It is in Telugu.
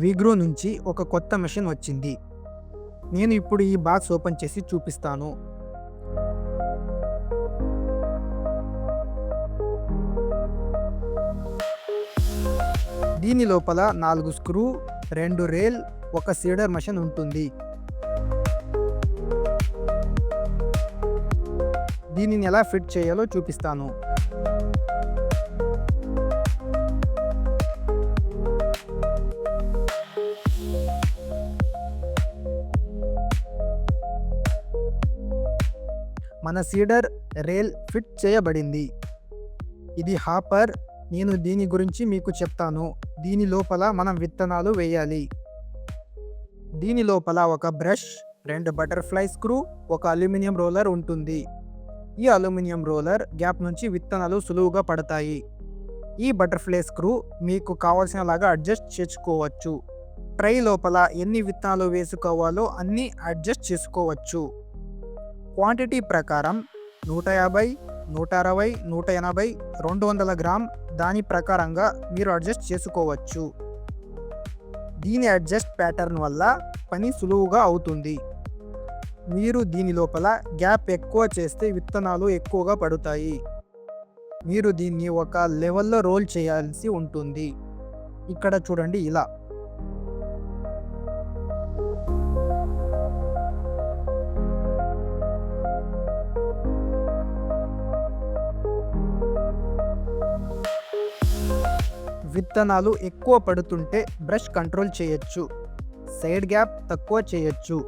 విగ్రో నుంచి ఒక కొత్త మెషిన్ వచ్చింది. నేను ఇప్పుడు ఈ బాక్స్ ఓపెన్ చేసి చూపిస్తాను. దీని లోపల 4 స్క్రూ, 2 రేల్, ఒక సీడర్ మెషిన్ ఉంటుంది. దీనిని ఎలా ఫిట్ చేయాలో చూపిస్తాను. మన సీడర్ రేల్ ఫిట్ చేయబడింది. ఇది హాపర్. నేను దీని గురించి మీకు చెప్తాను. దీని లోపల మనం విత్తనాలు వేయాలి. దీని లోపల ఒక బ్రష్, 2 బటర్ఫ్లై స్క్రూ, ఒక అల్యూమినియం రోలర్ ఉంటుంది. ఈ అల్యూమినియం రోలర్ గ్యాప్ నుంచి విత్తనాలు సులువుగా పడతాయి. ఈ బటర్ఫ్లై స్క్రూ మీకు కావాల్సిన లాగా అడ్జస్ట్ చేసుకోవచ్చు. ట్రై లోపల ఎన్ని విత్తనాలు వేసుకోవాలో అన్ని అడ్జస్ట్ చేసుకోవచ్చు. క్వాంటిటీ ప్రకారం 150, 160, 180, 200 గ్రామ్ దాని ప్రకారంగా మీరు అడ్జస్ట్ చేసుకోవచ్చు. దీని అడ్జస్ట్ ప్యాటర్న్ వల్ల పని సులువుగా అవుతుంది. మీరు దీని లోపల గ్యాప్ ఎక్కువ చేస్తే విత్తనాలు ఎక్కువగా పడుతాయి. మీరు దీన్ని ఒక లెవెల్లో రోల్ చేయాల్సి ఉంటుంది. ఇక్కడ చూడండి ఇలా. విత్తనాలు ఎక్కువ పడుతుంటే బ్రష్ కంట్రోల్ చేయొచ్చు. సైడ్ గ్యాప్ తక్కువ చేయొచ్చు.